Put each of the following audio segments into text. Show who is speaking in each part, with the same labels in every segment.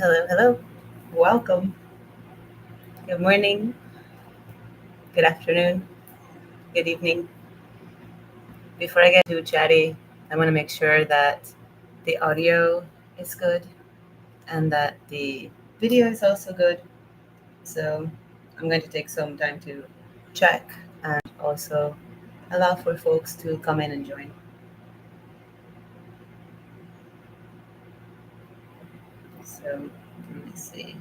Speaker 1: Hello, hello. Welcome. Good morning, good afternoon, good evening. Before I get too chatty, I want to make sure that the audio is good and that the video is also good. So I'm going to take some time to check and also allow for folks to come in and join. So let me see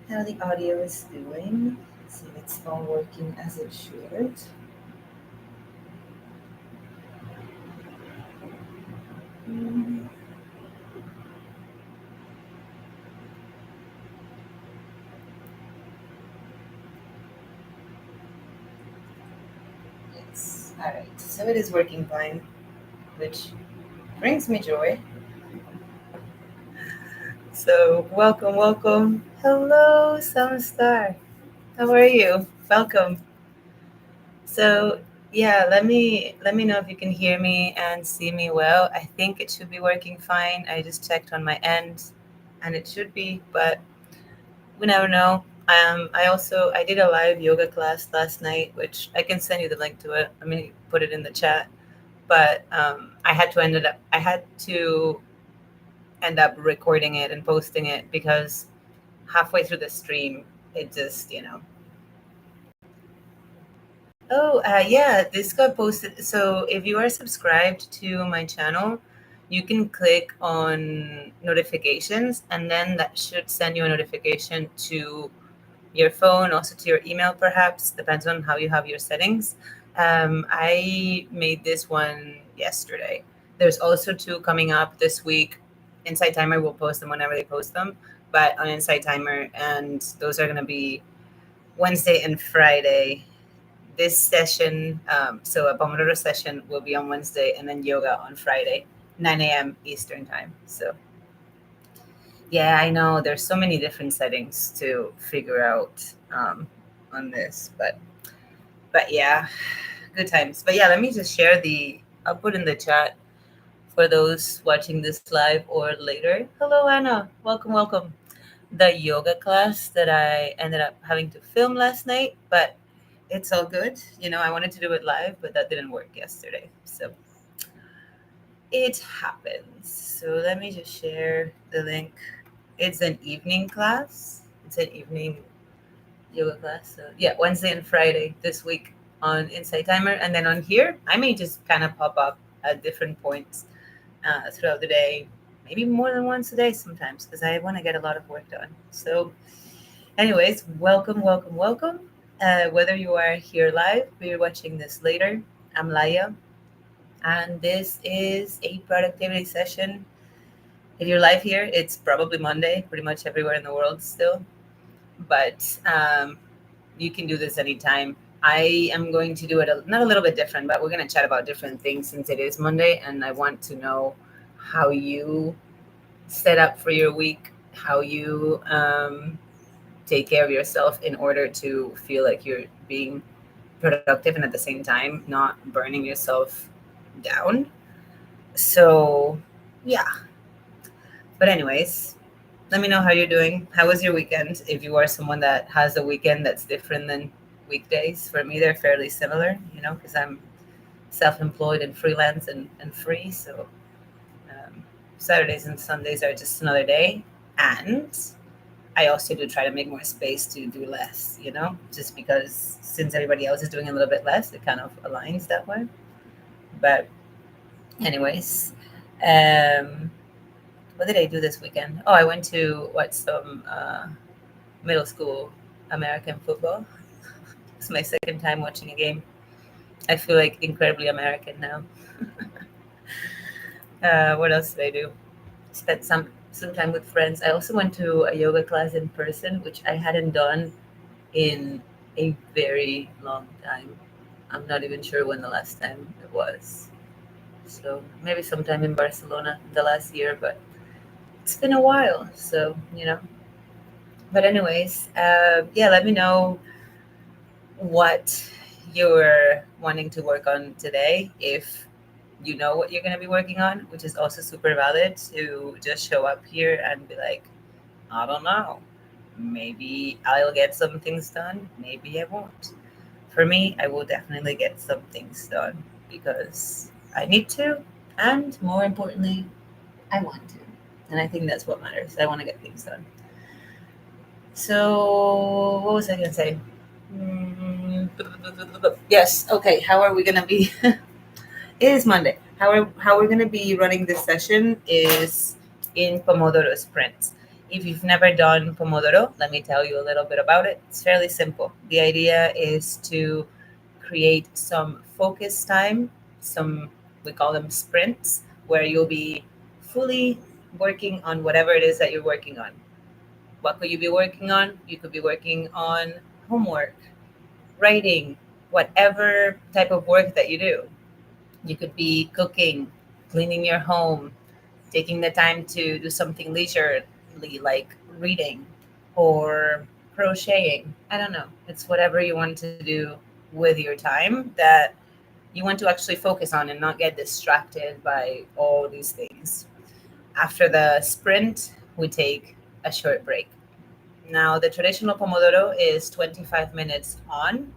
Speaker 1: how the audio is doing. See if it's all working as it should. Mm, Yes. All right. So it is working fine, which brings me joy. So welcome, welcome. Hello, Samstar. How are you? Welcome. So yeah, let me know if you can hear me and see me well. I think it should be working fine. I just checked on my end, and it should be, but we never know. I did a live yoga class last night, which I can send you the link to it. Let me put it in the chat. But I had to end up recording it and posting it because halfway through the stream, it just, Oh, yeah, this got posted. So if you are subscribed to my channel, you can click on notifications, and then that should send you a notification to your phone, also to your email, perhaps, depends on how you have your settings. I made this one yesterday. There's also two coming up this week. Inside Timer will post them whenever they post them, but on Inside Timer, and those are going to be Wednesday and Friday. This session, so a Pomodoro session will be on Wednesday, and then yoga on Friday, 9 a.m. Eastern time. So yeah, I know there's so many different settings to figure out on this, but yeah, good times. But yeah, let me just share the. I'll put in the chat for those watching this live or later. Hello, Anna. Welcome, welcome. The yoga class that I ended up having to film last night, but it's all good. I wanted to do it live, but that didn't work yesterday. So it happens. So let me just share the link. It's an evening class. It's an evening yoga class. So yeah, Wednesday and Friday this week on Insight Timer, and then on here, I may just kind of pop up at different points throughout the day, maybe more than once a day sometimes, because I want to get a lot of work done. So, anyways, welcome, welcome, welcome. Whether you are here live or you're watching this later, I'm Laya, and this is a productivity session. If you're live here, it's probably Monday, pretty much everywhere in the world still, but you can do this anytime. I am going to do it not a little bit different, but we're going to chat about different things since it is Monday, and I want to know how you set up for your week, how you take care of yourself in order to feel like you're being productive and at the same time not burning yourself down. So, yeah. But, anyways, let me know how you're doing. How was your weekend? If you are someone that has a weekend that's different than weekdays, for me, they're fairly similar, because I'm self employed and freelance and free. So, um, Saturdays and Sundays are just another day. And I also do try to make more space to do less, just because since everybody else is doing a little bit less, it kind of aligns that way. But, anyways, um, what did I do this weekend? Oh, I went to watch some middle school American football. It's my second time watching a game. I feel like incredibly American now. What else did I do? Spent some time with friends. I also went to a yoga class in person, which I hadn't done in a very long time. I'm not even sure when the last time it was. So maybe sometime in Barcelona the last year, but it's been a while. So. But anyways, yeah, let me know what you're wanting to work on today. If you know what you're going to be working on, which is also super valid to just show up here and be like, I don't know. Maybe I'll get some things done. Maybe I won't. For me, I will definitely get some things done because I need to, and more importantly, I want to. And I think that's what matters. I want to get things done. So, what was I going to say? Mm, yes. Okay. How are we going to be? It is Monday. How we're going to be running this session is in Pomodoro sprints. If you've never done Pomodoro, let me tell you a little bit about it. It's fairly simple. The idea is to create some focus time, some, we call them sprints, where you'll be fully working on whatever it is that you're working on. What could you be working on? You could be working on homework, writing, whatever type of work that you do. You could be cooking, cleaning your home, taking the time to do something leisurely like reading or crocheting. I don't know. It's whatever you want to do with your time that you want to actually focus on and not get distracted by all these things. After the sprint, we take a short break. Now, the traditional Pomodoro is 25 minutes on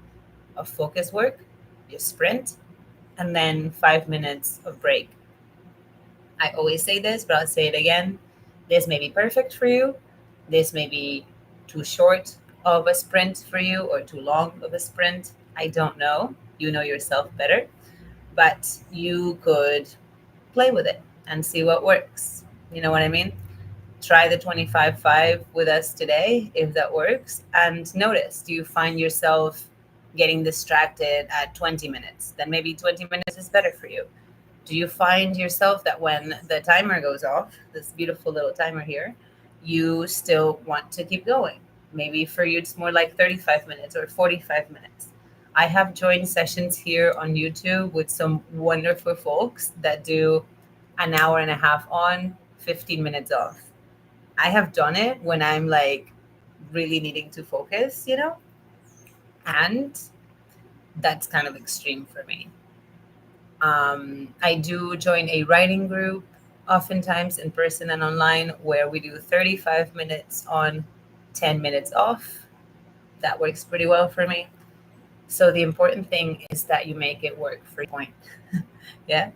Speaker 1: of focus work, you sprint, and then 5 minutes of break. I always say this, but I'll say it again. This may be perfect for you. This may be too short of a sprint for you or too long of a sprint. I don't know. You know yourself better. But you could play with it and see what works. You know what I mean? Try the 25-5 with us today if that works. And notice, do you find yourself getting distracted at 20 minutes? Then maybe 20 minutes is better for you. Do you find yourself that when the timer goes off, this beautiful little timer here, you still want to keep going? Maybe for you, it's more like 35 minutes or 45 minutes. I have joined sessions here on YouTube with some wonderful folks that do an hour and a half on, 15 minutes off. I have done it when I'm like really needing to focus, and that's kind of extreme for me. I do join a writing group, oftentimes in person and online, where we do 35 minutes on, 10 minutes off. That works pretty well for me. So the important thing is that you make it work for your point. Yeah.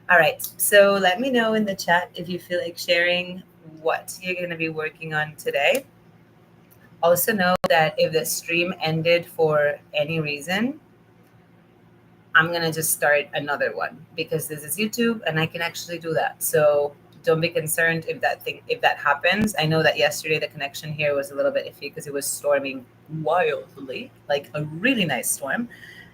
Speaker 1: All right. So let me know in the chat if you feel like sharing what you're going to be working on today. Also, know that if the stream ended for any reason, I'm gonna just start another one because this is YouTube and I can actually do that. So don't be concerned if that happens. I know that yesterday the connection here was a little bit iffy because it was storming wildly, like a really nice storm.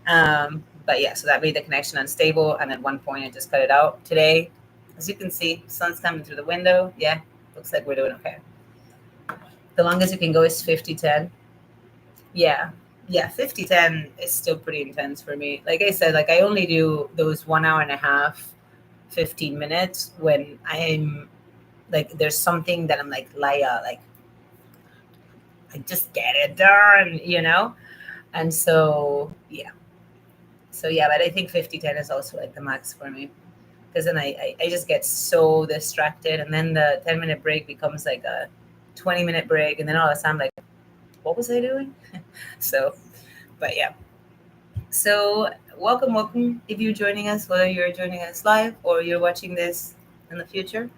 Speaker 1: But yeah, so that made the connection unstable, and at one point I just cut it out. Today, as you can see, sun's coming through the window. Yeah, looks like we're doing okay. The longest you can go is 50-10. Yeah. Yeah, 50-10 is still pretty intense for me. Like I said, like I only do those 1 hour and a half, 15 minutes when I'm like, there's something that I'm like, Laya, like, I just get it done. And so, yeah. So, yeah, but I think 50-10 is also like the max for me because then I just get so distracted. And then the 10-minute break becomes like a 20-minute break. And then all of a sudden, I'm like, what was I doing? So, but yeah. So, welcome. If you're joining us, whether you're joining us live or you're watching this in the future,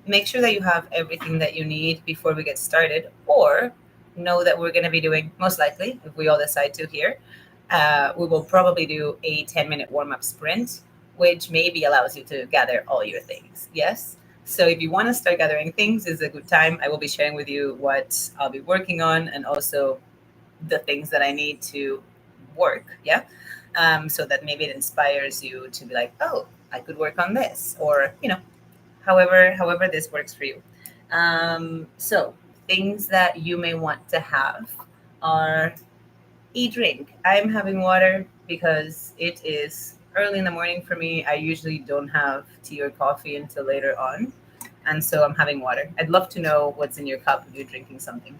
Speaker 1: make sure that you have everything that you need before we get started, or know that we're going to be doing, most likely, if we all decide to here, we will probably do a 10-minute warm up sprint, which maybe allows you to gather all your things. Yes? So, if you want to start gathering things, it's a good time. I will be sharing with you what I'll be working on and also the things that I need to work. Yeah. So that maybe it inspires you to be like, oh, I could work on this, or however this works for you. So things that you may want to have are a drink. I'm having water because it is early in the morning for me. I usually don't have tea or coffee until later on, and so I'm having water. I'd love to know what's in your cup if you're drinking something.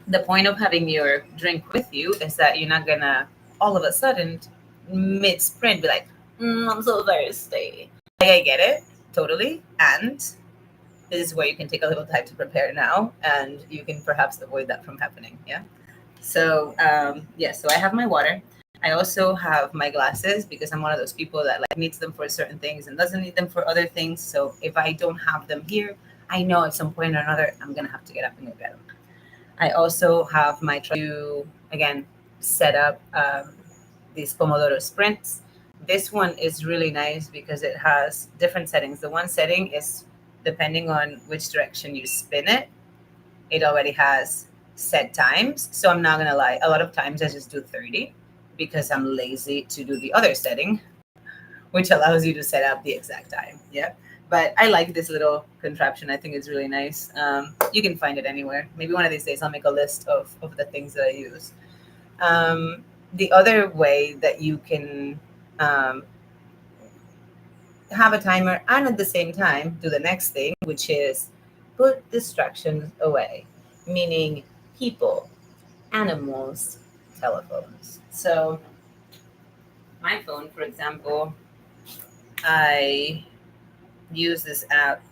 Speaker 1: The point of having your drink with you is that you're not gonna all of a sudden mid sprint be like, I'm so thirsty. Like, I get it totally, and this is where you can take a little time to prepare now, and you can perhaps avoid that from happening. Yeah. So so I have my water. I also have my glasses because I'm one of those people that like needs them for certain things and doesn't need them for other things. So if I don't have them here, I know at some point or another I'm gonna have to get up and go get them. I also have my to again set up these Pomodoro sprints. This one is really nice because it has different settings. The one setting is depending on which direction you spin it, it already has set times. So I'm not gonna lie, a lot of times I just do 30 because I'm lazy to do the other setting, which allows you to set up the exact time. Yeah. But I like this little contraption. I think it's really nice. You can find it anywhere. Maybe one of these days I'll make a list of the things that I use. The other way that you can um, have a timer and at the same time do the next thing, which is put distractions away, meaning people, animals, telephones. So, my phone, for example, I use this app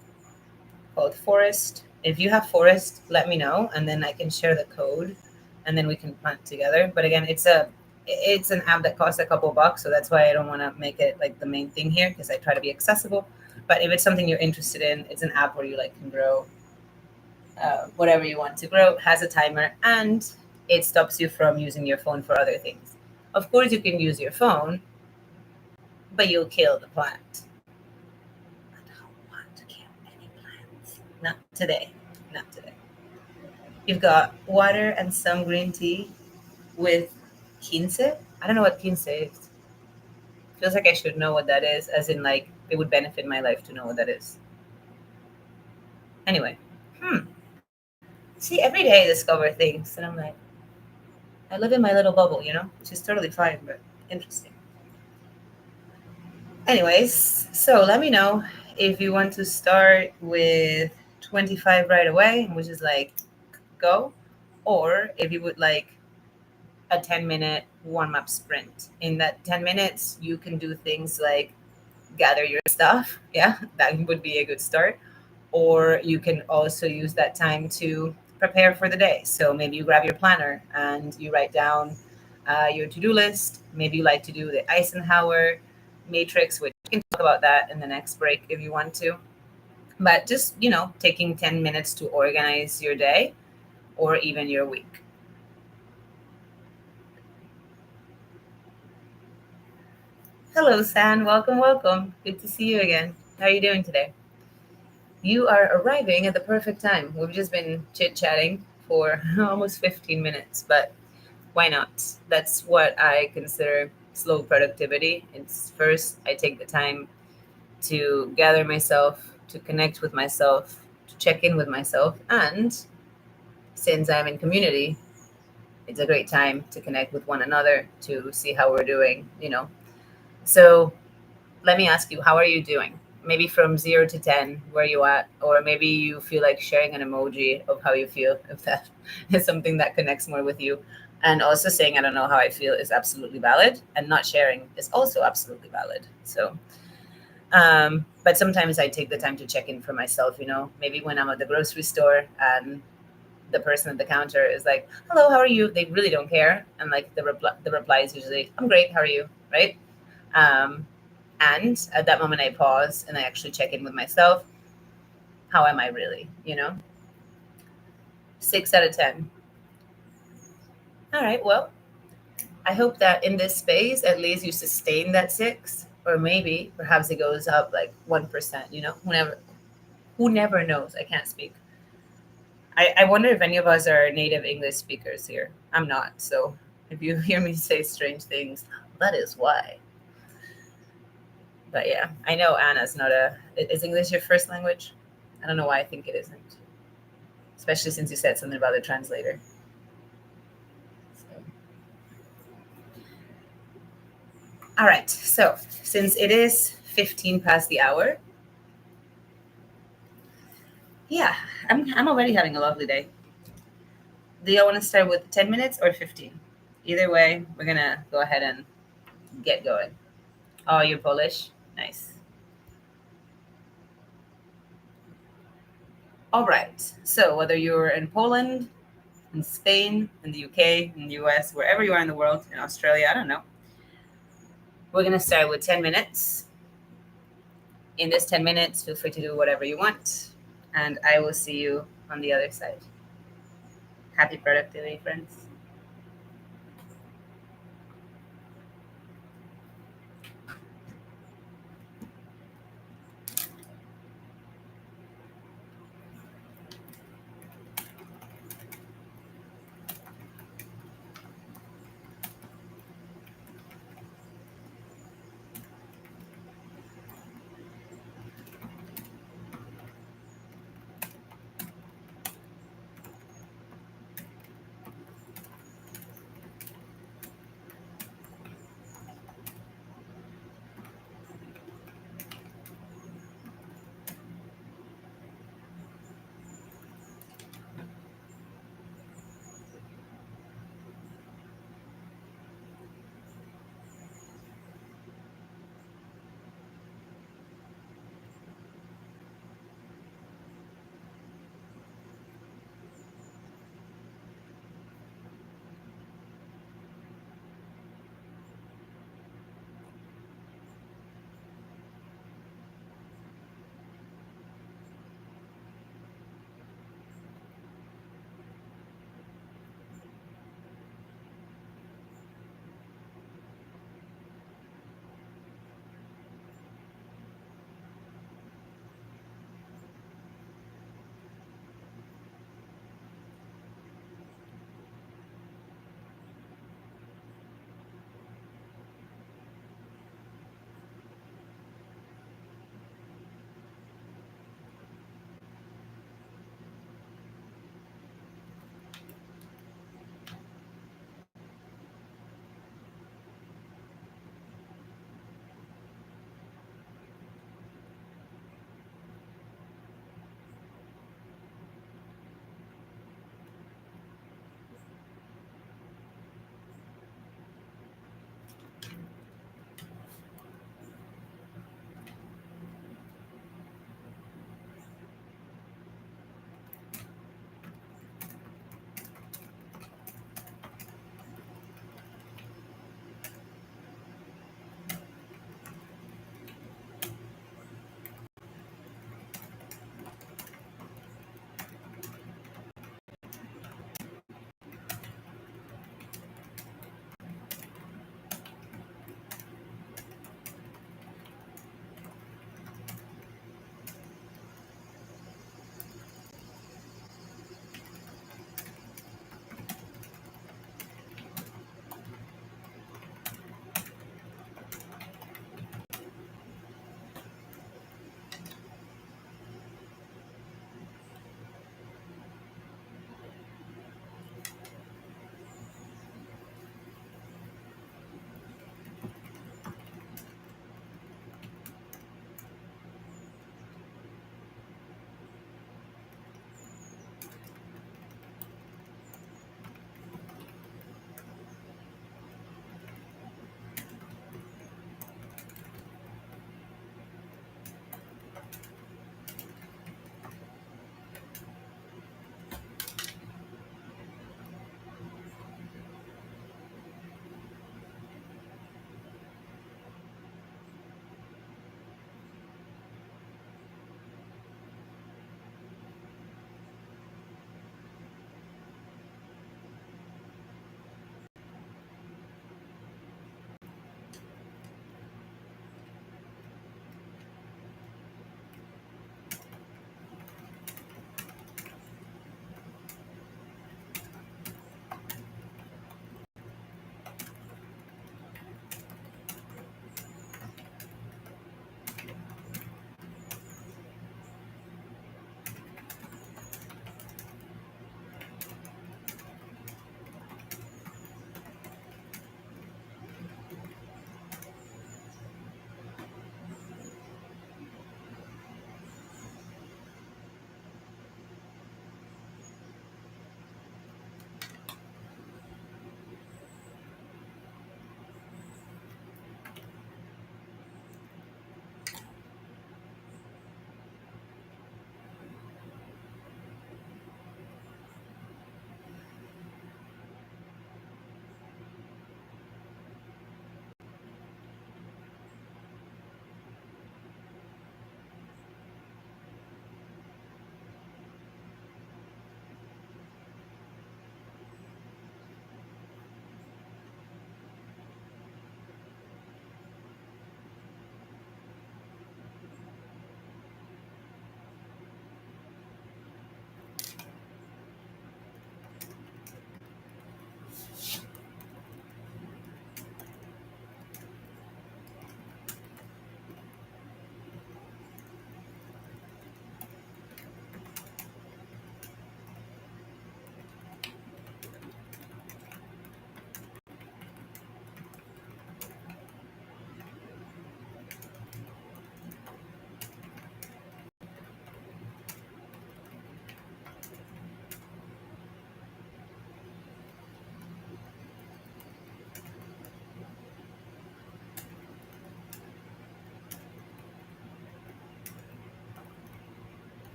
Speaker 1: called Forest. If you have Forest, let me know, and then I can share the code, and then we can plant together. But again, it's an app that costs a couple bucks, so that's why I don't want to make it like the main thing here because I try to be accessible. But if it's something you're interested in, it's an app where you like can grow whatever you want to grow. Has a timer, and it stops you from using your phone for other things. Of course, you can use your phone, but you'll kill the plant. I don't want to kill any plants. Not today. Not today. You've got water and some green tea with quince. I don't know what quince is. Feels like I should know what that is, as in like it would benefit my life to know what that is. Anyway, see, every day I discover things, and I'm like, I live in my little bubble, which is totally fine, but interesting. Anyways, so let me know if you want to start with 25 right away, which is like go, or if you would like a 10-minute warm up sprint. In that 10 minutes, you can do things like gather your stuff. Yeah, that would be a good start. Or you can also use that time to prepare for the day. So maybe you grab your planner and you write down your to do list. Maybe you like to do the Eisenhower matrix, which we can talk about that in the next break if you want to. But just, taking 10 minutes to organize your day or even your week. Hello, San. Welcome, welcome. Good to see you again. How are you doing today? You are arriving at the perfect time. We've just been chit chatting for almost 15 minutes, but why not? That's what I consider slow productivity. It's first, I take the time to gather myself, to connect with myself, to check in with myself. And since I'm in community, it's a great time to connect with one another to see how we're doing. So let me ask you, how are you doing? Maybe from 0 to 10, where you at? Or maybe you feel like sharing an emoji of how you feel, if that is something that connects more with you. And also saying, I don't know how I feel is absolutely valid. And not sharing is also absolutely valid. So, but sometimes I take the time to check in for myself, maybe when I'm at the grocery store and the person at the counter is like, hello, how are you? They really don't care. And like the reply is usually, I'm great, how are you? Right? Um, and at that moment, I pause and I actually check in with myself. How am I really? 6 out of 10. All right. Well, I hope that in this space, at least you sustain that six, or maybe perhaps it goes up like 1%. Who never knows? I can't speak. I wonder if any of us are native English speakers here. I'm not. So if you hear me say strange things, that is why. But yeah, I know Anna's not is English your first language? I don't know why I think it isn't, especially since you said something about the translator. So. All right. So since it is 15 past the hour, yeah, I'm already having a lovely day. Do you want to start with 10 minutes or 15? Either way, we're gonna go ahead and get going. Oh, you're Polish? Nice. All right. So whether you're in Poland, in Spain, in the UK, in the US, wherever you are in the world, in Australia, I don't know. We're going to start with 10 minutes. In this 10 minutes, feel free to do whatever you want. And I will see you on the other side. Happy productivity, friends.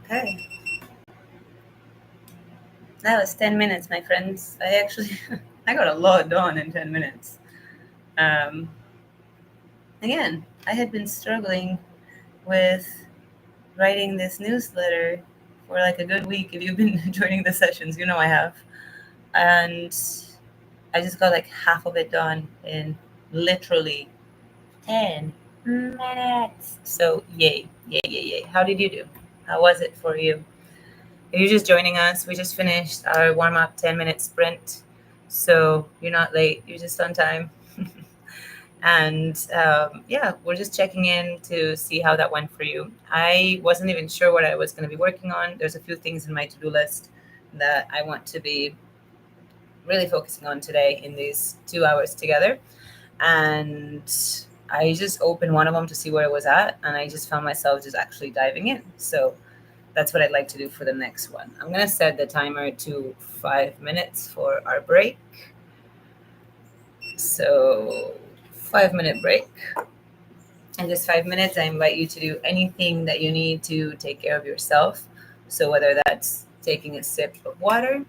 Speaker 1: Okay. That was 10 minutes, my friends. I actually, I got a lot done in 10 minutes. Um, Again, I had been struggling with writing this newsletter for like a good week. If you've been joining the sessions, you know I have. And I just got like half of it done in literally 10 minutes. So, yay, yay, yay, yay. How did you do? How was it for you? If you're just joining us, we just finished our warm up 10-minute sprint. So, you're not late, you're just on time. And yeah, we're just checking in to see how that went for you. I wasn't even sure what I was going to be working on. There's a few things in my to do list that I want to be really focusing on today in these 2 hours together. And I just opened one of them to see where it was at, and I just found myself just actually diving in. So that's what I'd like to do for the next one. I'm going to set the timer to 5 minutes for our break. So, 5 minute break. In this 5 minutes, I invite you to do anything that you need to take care of yourself. So, whether that's taking a sip of water,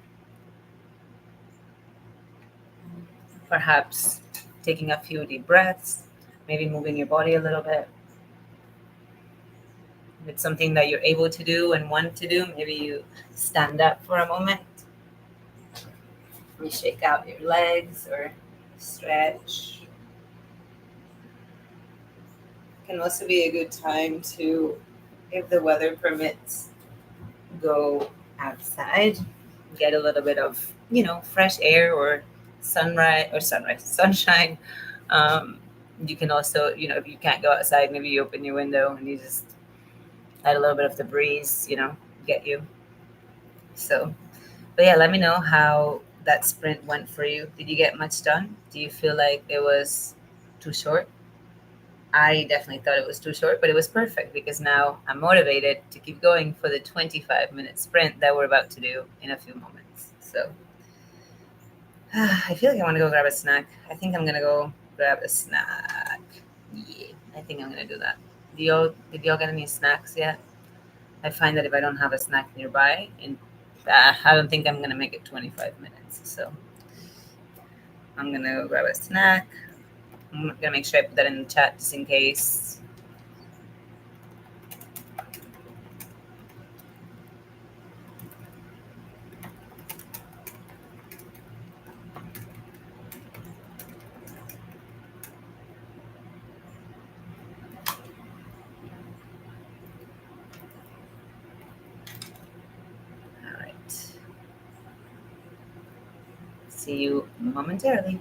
Speaker 1: perhaps taking a few deep breaths, maybe moving your body a little bit. If it's something that you're able to do and want to do, maybe you stand up for a moment. You shake out your legs or stretch. It can also be a good time to, if the weather permits, go outside, get a little bit of, fresh air or sunshine. Um, you can also, if you can't go outside, maybe you open your window and you just let a little bit of the breeze, get you. So, but yeah, let me know how that sprint went for you. Did you get much done? Do you feel like it was too short? I definitely thought it was too short, but it was perfect because now I'm motivated to keep going for the 25-minute sprint that we're about to do in a few moments. So I feel like I want to go grab a snack. I think I'm gonna go grab a snack. Yeah, I think I'm gonna do that. Did y'all get any snacks yet? I find that if I don't have a snack nearby, I don't think I'm gonna make it 25 minutes. So I'm gonna go grab a snack. I'm gonna make sure I put that in the chat just in case. All right. See you momentarily.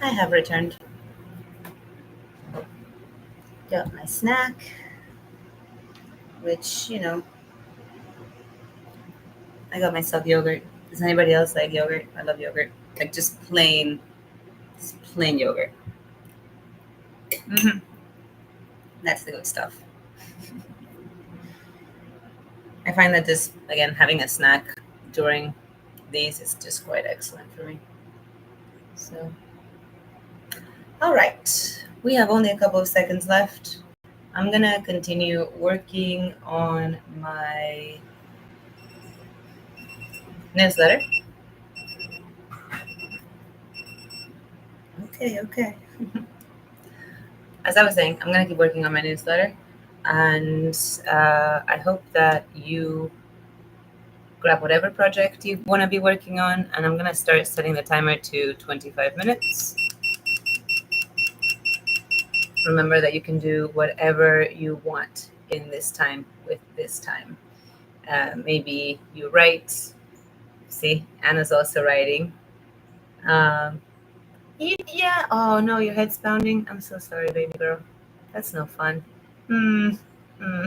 Speaker 1: I have returned. Got my snack, which, I got myself yogurt. Does anybody else like yogurt? I love yogurt. Like just plain yogurt. Hmm. That's the good stuff. I find that just, again, having a snack during these is just quite excellent for me. So, all right. We have only a couple of seconds left. I'm going to continue working on my newsletter. Okay, okay. As I was saying, I'm going to keep working on my newsletter. And I hope that you grab whatever project you want to be working on. And I'm going to start setting the timer to 25 minutes. Remember that you can do whatever you want in this time with this time. Maybe you write. See, Anna's also writing. Um, yeah. Oh no, your head's pounding. I'm so sorry, baby girl. That's no fun. Hmm. Hmm.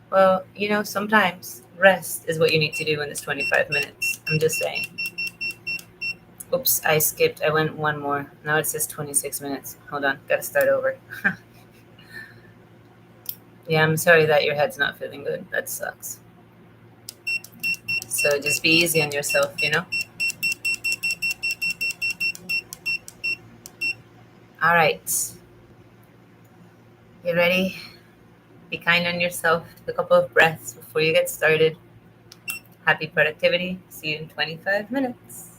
Speaker 1: Well, sometimes rest is what you need to do in this 25 minutes. I'm just saying. Oops, I skipped. I went one more. Now it says 26 minutes. Hold on. Gotta start over. Yeah, I'm sorry that your head's not feeling good. That sucks. So just be easy on yourself. All right. You ready? Be kind on yourself. Take a couple of breaths before you get started. Happy productivity. See you in 25 minutes.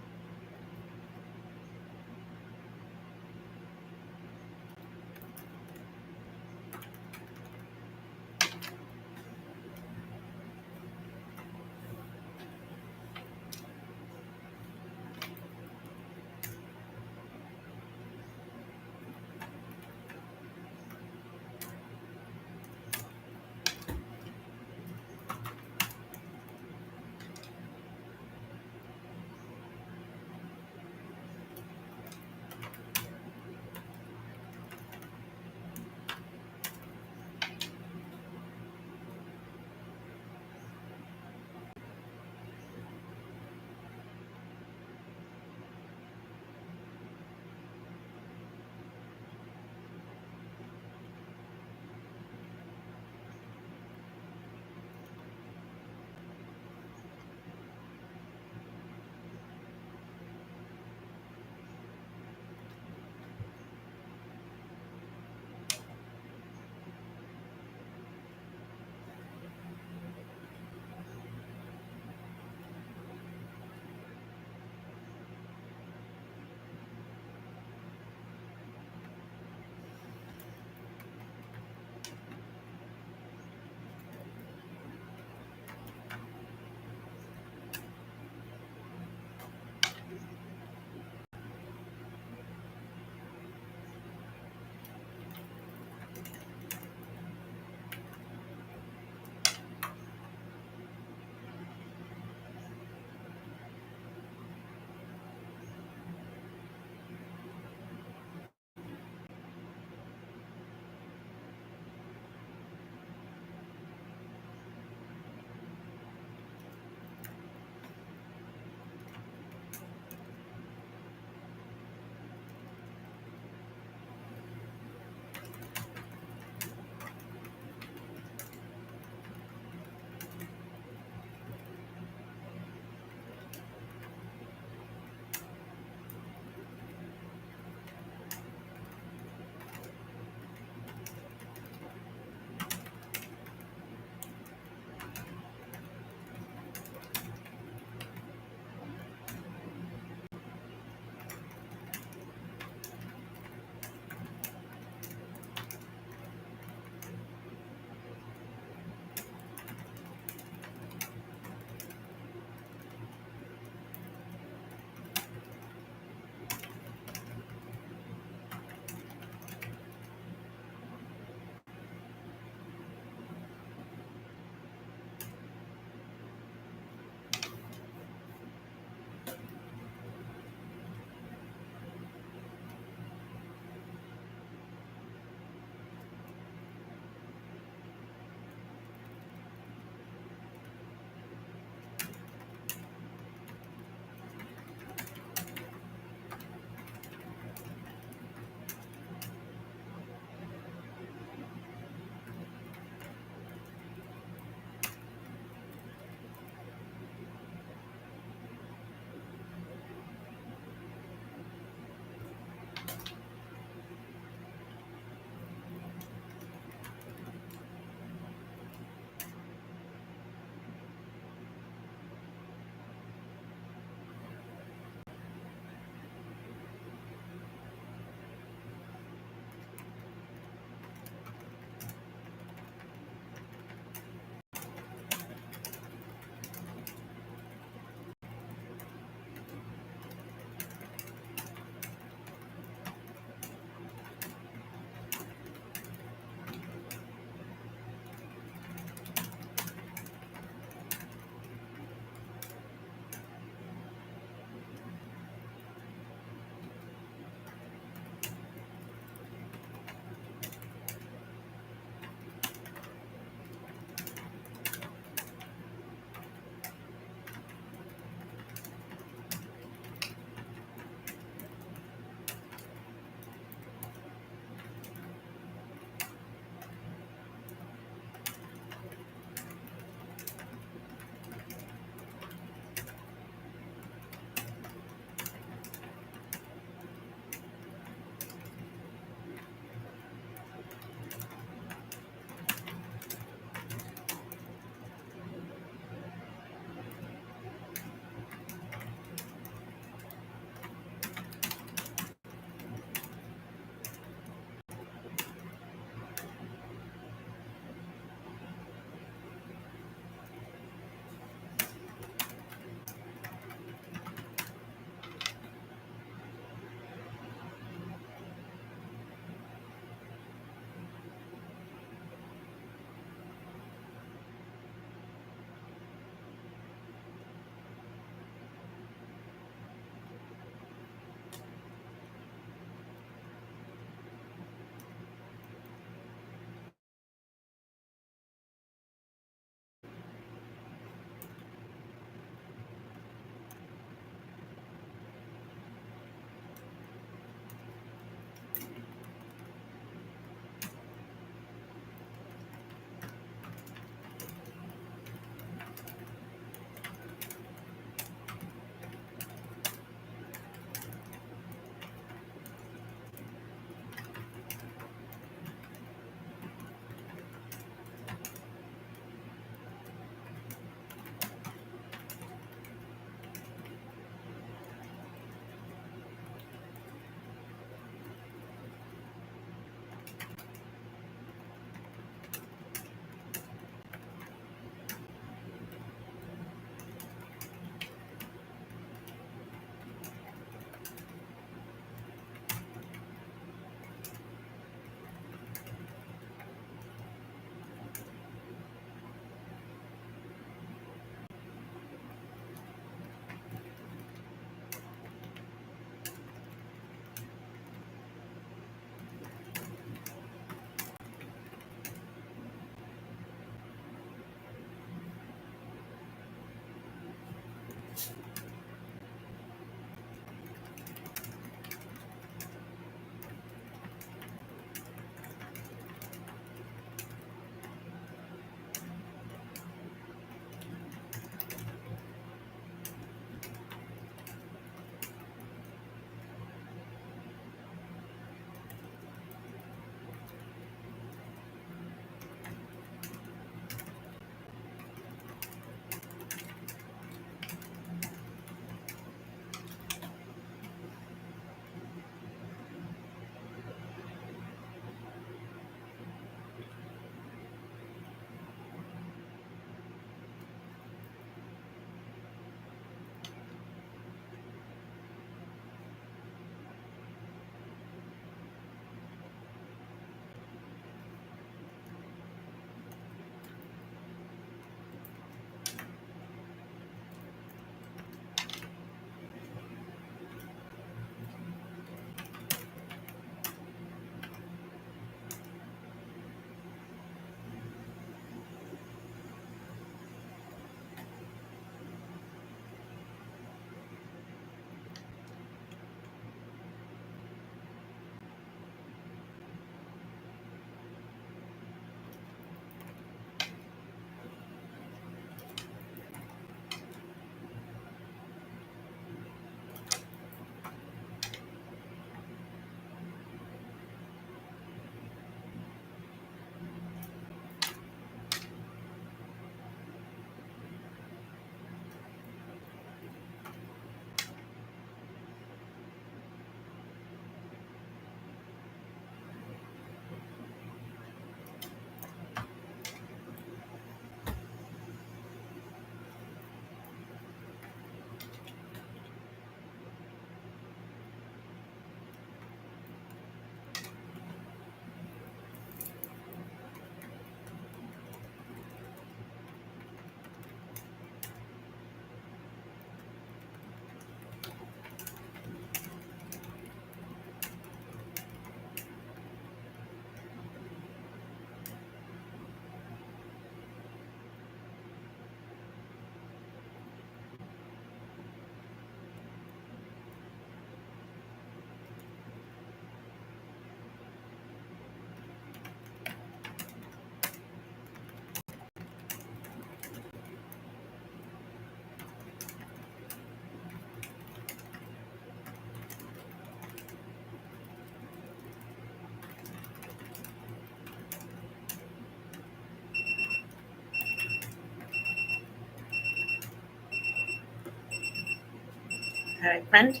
Speaker 1: All right, friend.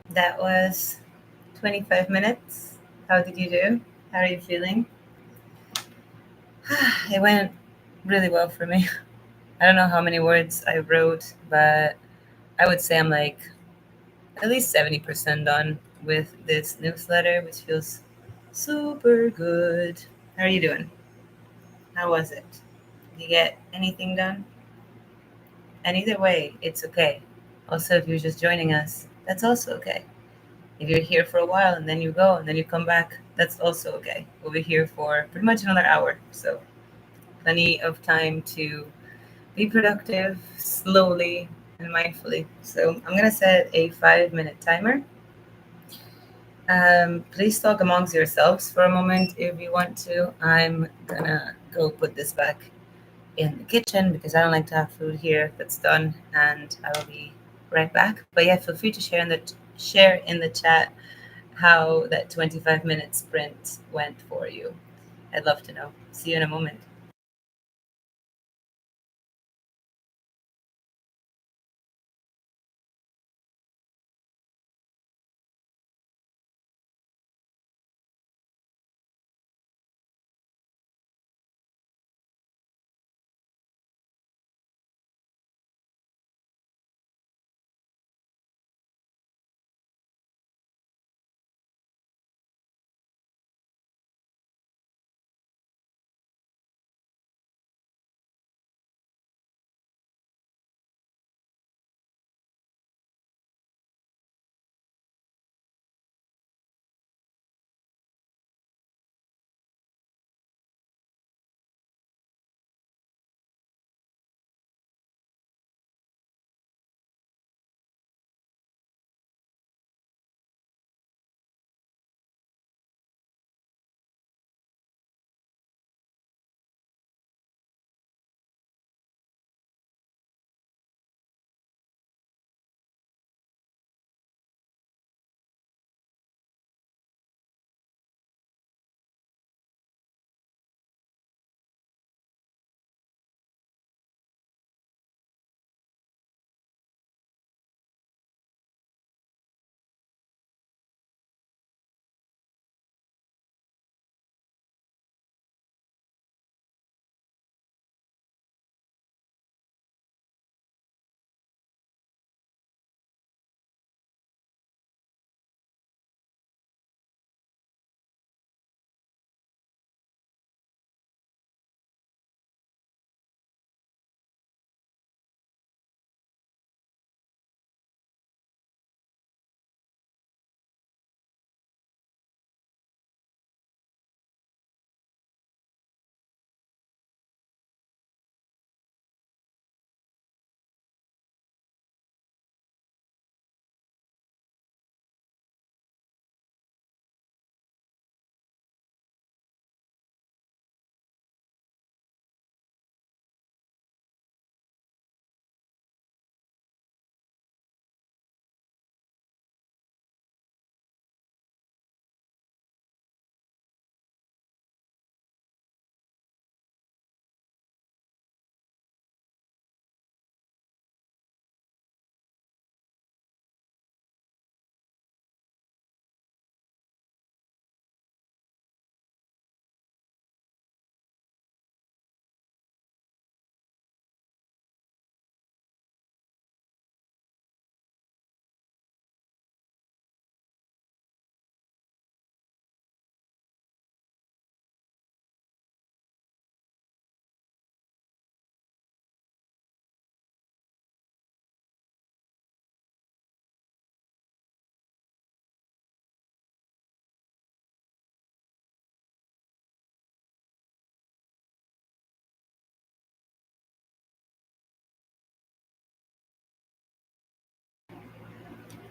Speaker 1: That was 25 minutes. How did you do? How are you feeling? It went really well for me. I don't know how many words I wrote, but I would say I'm like at least 70% done with this newsletter, which feels super good. How are you doing? How was it? Did you get anything done? And either way, it's okay. Also, if you're just joining us, that's also okay. If you're here for a while and then you go and then you come back, that's also okay. We'll be here for pretty much another hour. So, plenty of time to be productive slowly and mindfully. So, I'm going to set a 5-minute timer. Please talk amongst yourselves for a moment if you want to. I'm going to go put this back in the kitchen because I don't like to have food here that's done, and I will be right back. But yeah, feel free to share in the chat how that 25-minute sprint went for you. I'd love to know. See you in a moment.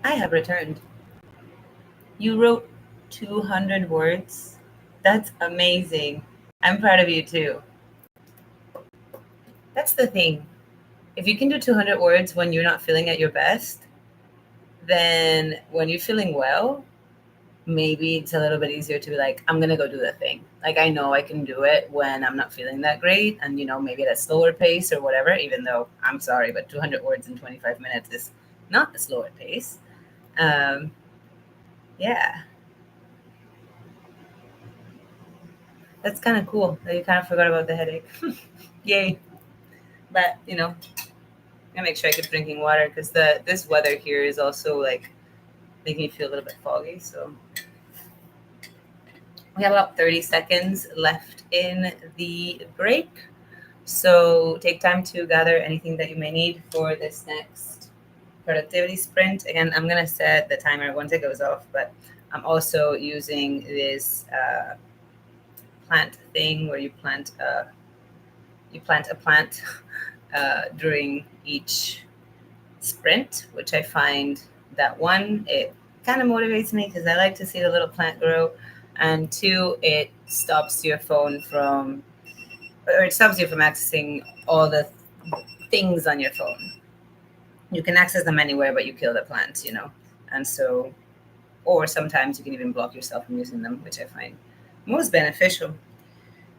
Speaker 1: I have returned. You wrote 200 words. That's amazing. I'm proud of you too. That's the thing. If you can do 200 words when you're not feeling at your best, then when you're feeling well, maybe it's a little bit easier to be like, I'm gonna go do the thing. Like I know I can do it when I'm not feeling that great, and maybe at a slower pace or whatever. Even though I'm sorry, but 200 words in 25 minutes is not a slower pace. Um, yeah, that's kind of cool that you kind of forgot about the headache. Yay! But I make sure I keep drinking water because the this weather here is also like making me feel a little bit foggy. So we have about 30 seconds left in the break. So take time to gather anything that you may need for this next productivity sprint. Again, I'm gonna set the timer once it goes off, but I'm also using this plant thing where you plant a plant during each sprint, which I find that one, it kind of motivates me because I like to see the little plant grow, and two, it stops your phone from, or it stops you from accessing all the things on your phone. You can access them anywhere, but you kill the plant. And so, or sometimes you can even block yourself from using them, which I find most beneficial.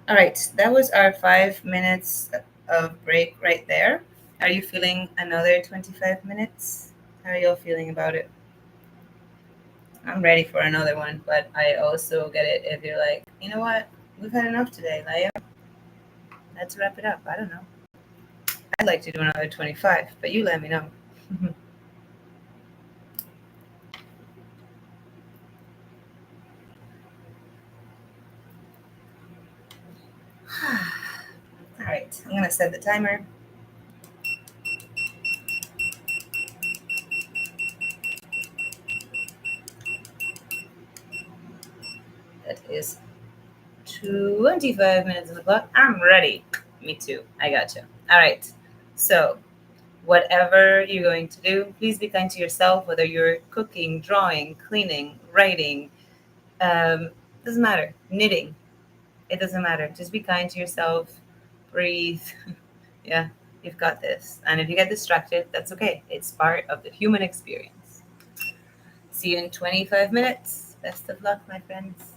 Speaker 1: All right, that was our 5 minutes of break right there. Are you feeling another 25 minutes? How are you all feeling about it? I'm ready for another one, but I also get it if you're like, you know what, we've had enough today, Laya. Let's wrap it up. I don't know. I'd like to do another 25, but you let me know. All right, I'm gonna set the timer. That is 25 minutes on the clock. I'm ready. Me too. I gotcha. All right. So, whatever you're going to do, please be kind to yourself, whether you're cooking, drawing, cleaning, writing, um, doesn't matter. Knitting, it doesn't matter. Just be kind to yourself. Breathe. Yeah, you've got this. And if you get distracted, that's okay. It's part of the human experience. See you in 25 minutes. Best of luck, my friends.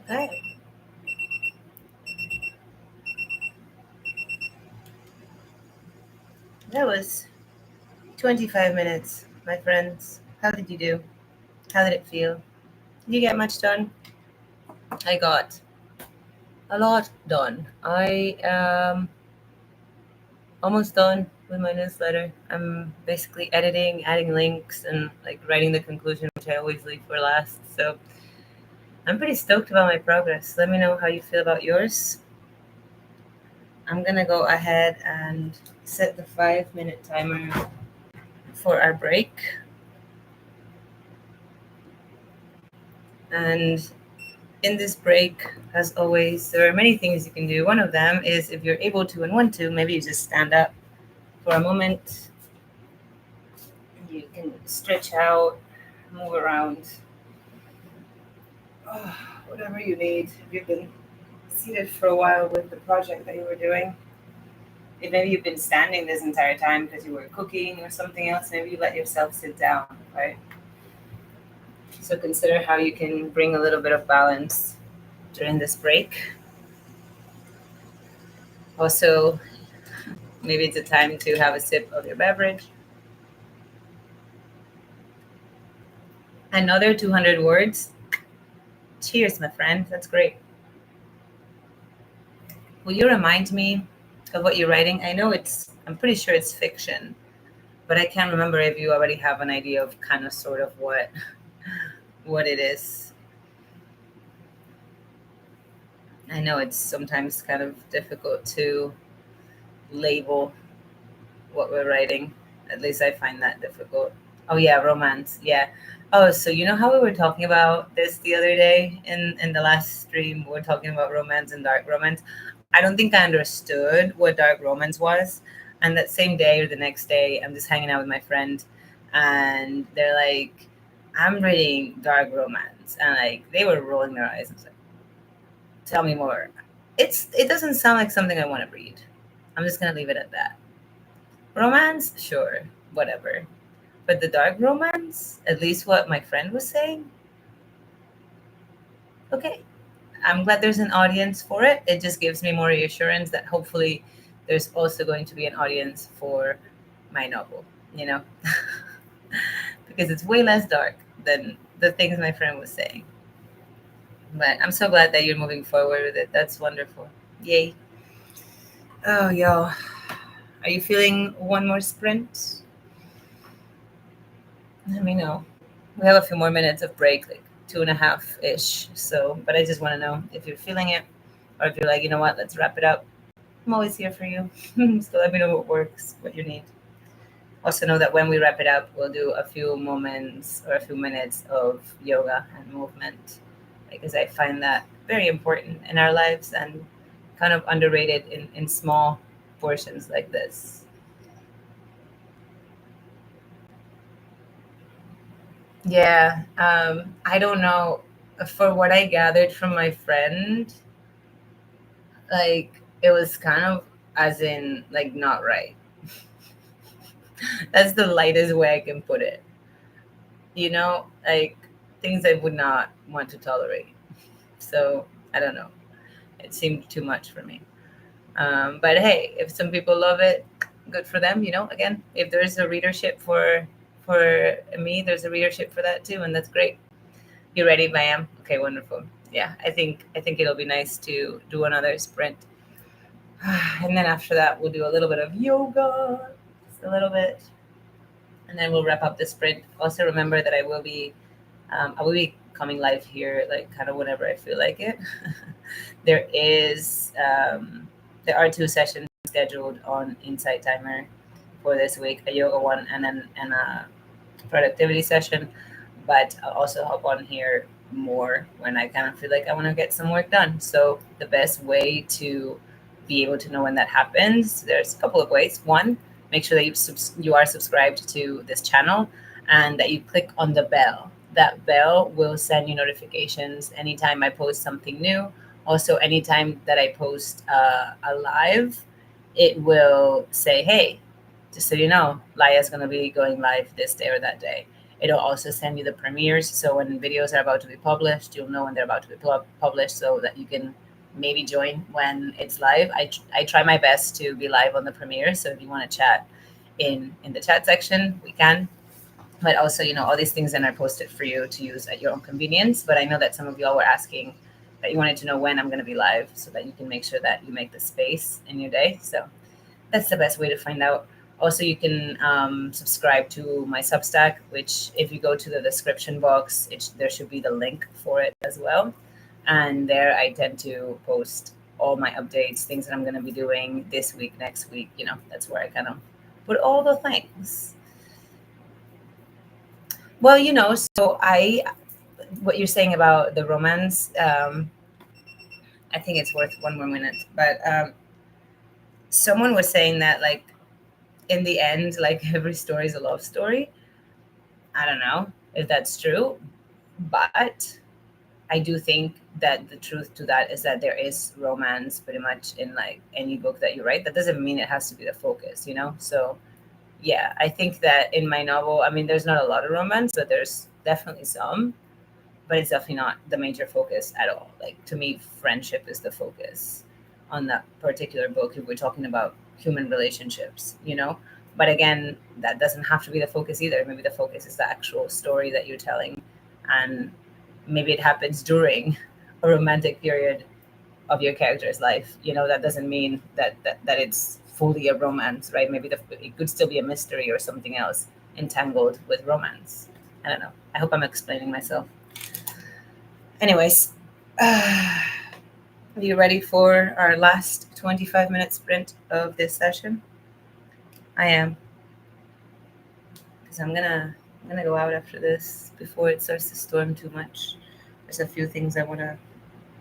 Speaker 1: Hi. That was 25 minutes, my friends. How did you do? How did it feel? Did you get much done? I got a lot done. I am almost done with my newsletter. I'm basically editing, adding links, and like writing the conclusion, which I always leave for last. So I'm pretty stoked about my progress. Let me know how you feel about yours. I'm gonna go ahead and set the 5 minute timer for our break. And in this break, as always, there are many things you can do. One of them is if you're able to and want to, maybe you just stand up for a moment. You can stretch out, move around, whatever you need. If you've been seated for a while with the project that you were doing, if maybe you've been standing this entire time because you were cooking or something else, maybe you let yourself sit down, right? So consider how you can bring a little bit of balance during this break. Also, maybe it's a time to have a sip of your beverage. Another 200 words. Cheers, my friend. That's great. Will you remind me of what you're writing? I'm pretty sure it's fiction, but I can't remember if you already have an idea of kind of sort of what it is. I know it's sometimes kind of difficult to label what we're writing. At least I find that difficult. Oh yeah, romance. Yeah. Oh, so you know how we were talking about this the other day in the last stream? We were talking about romance and dark romance. I don't think I understood what dark romance was. And that same day or the next day, I'm just hanging out with my friend, and they're like, "I'm reading dark romance," and like they were rolling their eyes. I was like, "Tell me more." It doesn't sound like something I want to read. I'm just gonna leave it at that. Romance, sure, whatever. But the dark romance, at least what my friend was saying, okay. I'm glad there's an audience for it. It just gives me more reassurance that hopefully there's also going to be an audience for my novel, you know? Because it's way less dark than the things my friend was saying. But I'm so glad that you're moving forward with it. That's wonderful. Yay. Oh, yo. Are you feeling one more sprint? Let me know. We have a few more minutes of break, like 2.5 ish. So, but I just want to know if you're feeling it, or if you're like, you know what, let's wrap it up. I'm always here for you. So let me know what works, what you need. Also know that when we wrap it up, we'll do a few moments or a few minutes of yoga and movement, because I find that very important in our lives and kind of underrated in small portions like this. Yeah, I don't know. For what I gathered from my friend, like it was kind of as in like not right. That's the lightest way I can put it. Like things I would not want to tolerate. So I don't know. It seemed too much for me. But hey, if some people love it, good for them. Again, if there's a readership for me, there's a readership for that too, and that's great. You ready, Bayam? Okay, wonderful. Yeah, I think it'll be nice to do another sprint. And then after that, we'll do a little bit of yoga, just a little bit, and then we'll wrap up the sprint. Also, remember that I will be coming live here, like kind of whenever I feel like it. there is, there are 2 sessions scheduled on Insight Timer for this week: a yoga one and a productivity session. But I'll also hop on here more when I kind of feel like I want to get some work done. So the best way to be able to know when that happens, there's a couple of ways. One, make sure that you are subscribed to this channel and that you click on the bell. That bell will send you notifications anytime I post something new. Also, anytime that I post a live, it will say, hey, just so you know, Laya's going to be going live this day or that day. It'll also send you the premieres. So when videos are about to be published, you'll know when they're about to be published so that you can maybe join when it's live. I try my best to be live on the premiere. So if you want to chat in the chat section, we can. But also, all these things then are posted for you to use at your own convenience. But I know that some of y'all were asking that you wanted to know when I'm going to be live so that you can make sure that you make the space in your day. So that's the best way to find out. Also, you can subscribe to my Substack, which if you go to the description box, there should be the link for it as well. And there I tend to post all my updates, things that I'm going to be doing this week, next week. That's where I kind of put all the things. Well, so what you're saying about the romance, I think it's worth one more minute. But someone was saying that, like, in the end, like, every story is a love story. I don't know if that's true, but I do think that the truth to that is that there is romance pretty much in, like, any book that you write. That doesn't mean it has to be the focus. So yeah, I think that in my novel, I mean, there's not a lot of romance, but there's definitely some, but it's definitely not the major focus at all. Like, to me, friendship is the focus on that particular book if we're talking about human relationships. But again, that doesn't have to be the focus either. Maybe the focus is the actual story that you're telling, and maybe it happens during a romantic period of your character's life. That doesn't mean that it's fully a romance, right? Maybe it could still be a mystery or something else entangled with romance. I don't know. I hope I'm explaining myself. Anyways, are you ready for our last 25-minute sprint of this session? I am, because I'm gonna go out after this before it starts to storm too much. There's a few things I want to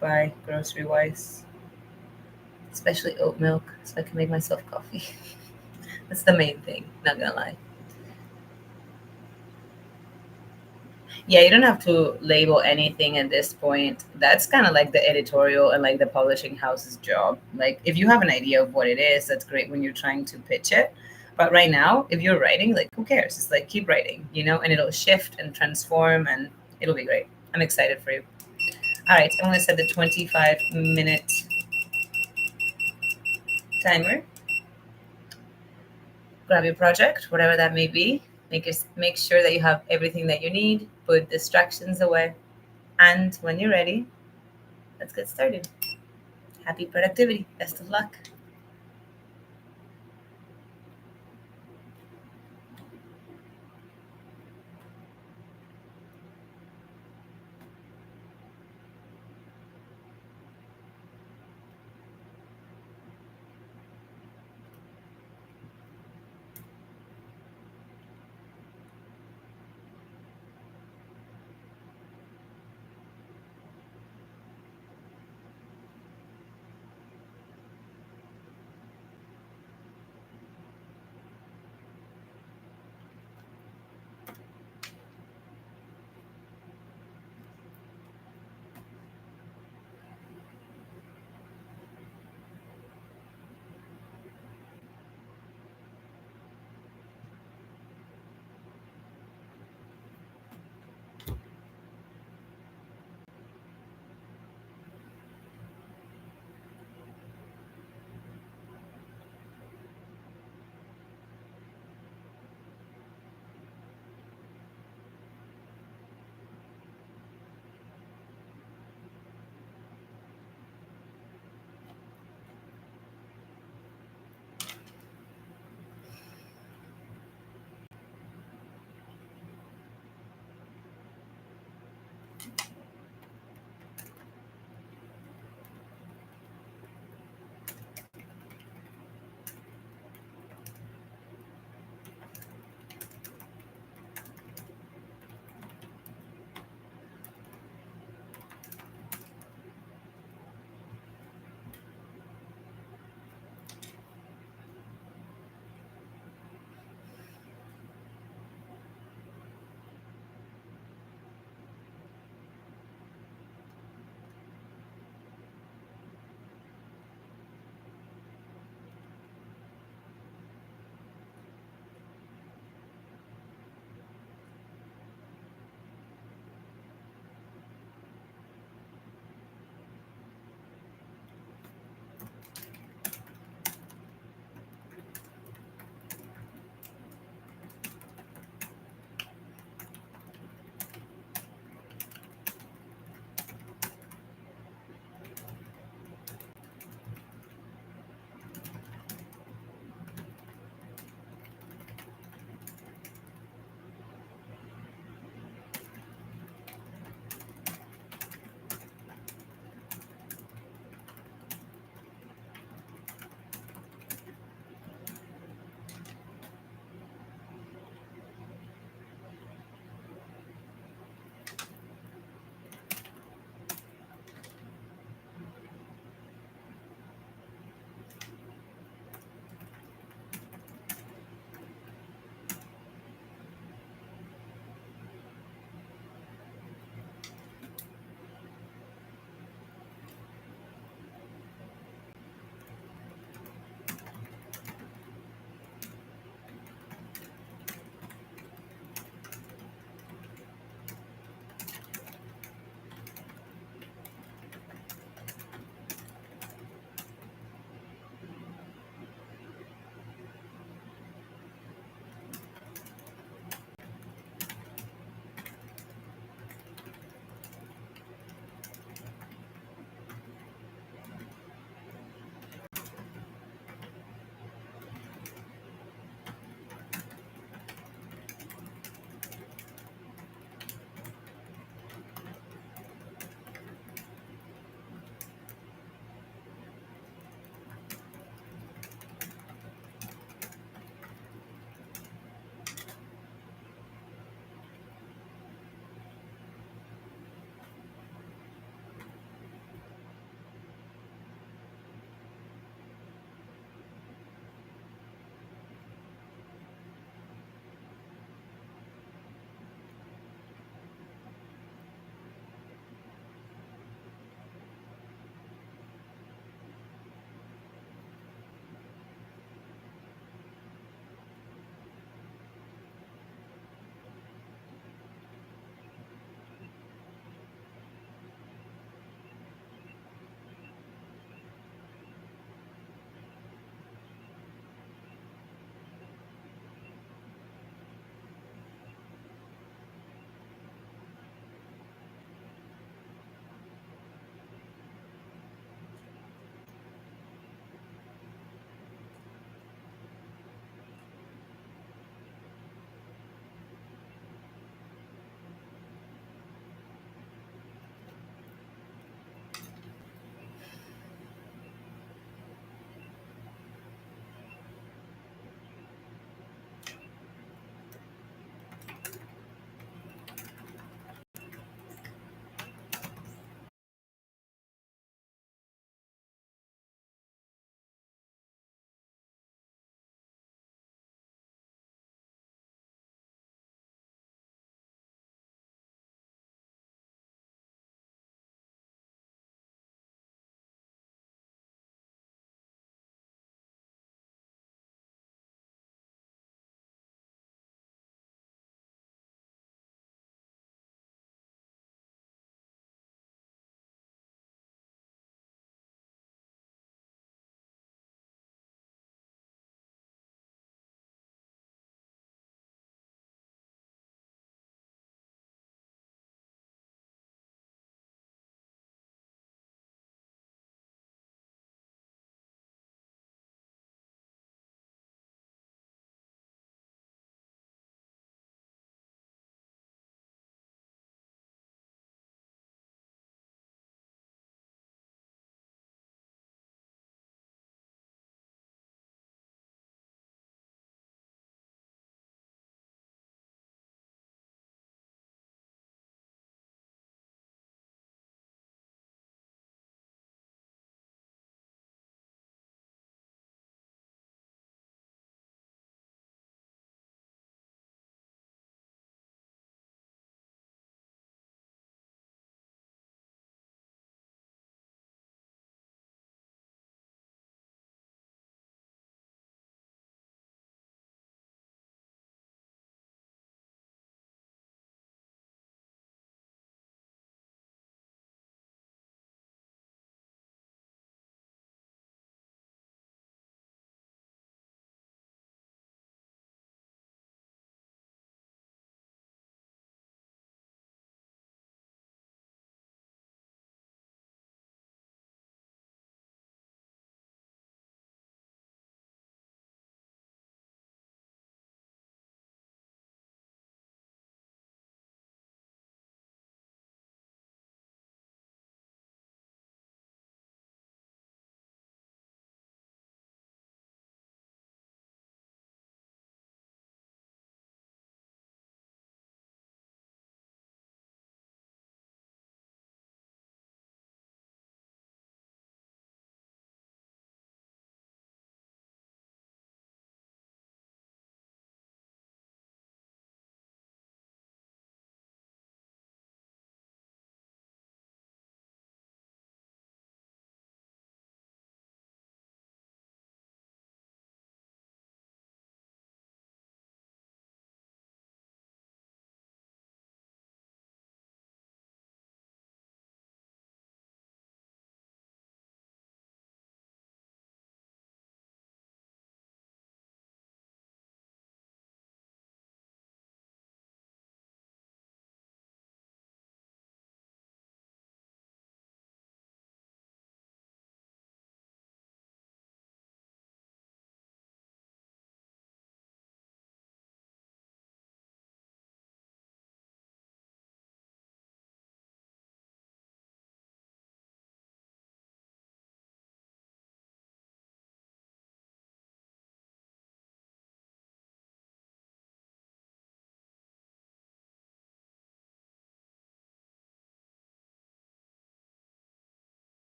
Speaker 1: buy grocery wise, especially oat milk, so I can make myself coffee. That's the main thing, not gonna lie. Yeah, you don't have to label anything at this point. That's kind of like the editorial and, like, the publishing house's job. Like, if you have an idea of what it is, that's great when you're trying to pitch it. But right now, if you're writing, like, who cares? It's like, keep writing, and it'll shift and transform and it'll be great. I'm excited for you. All right, I'm going to set the 25-minute timer. Grab your project, whatever that may be. Make sure that you have everything that you need. Put distractions away. And when you're ready, let's get started. Happy productivity. Best of luck.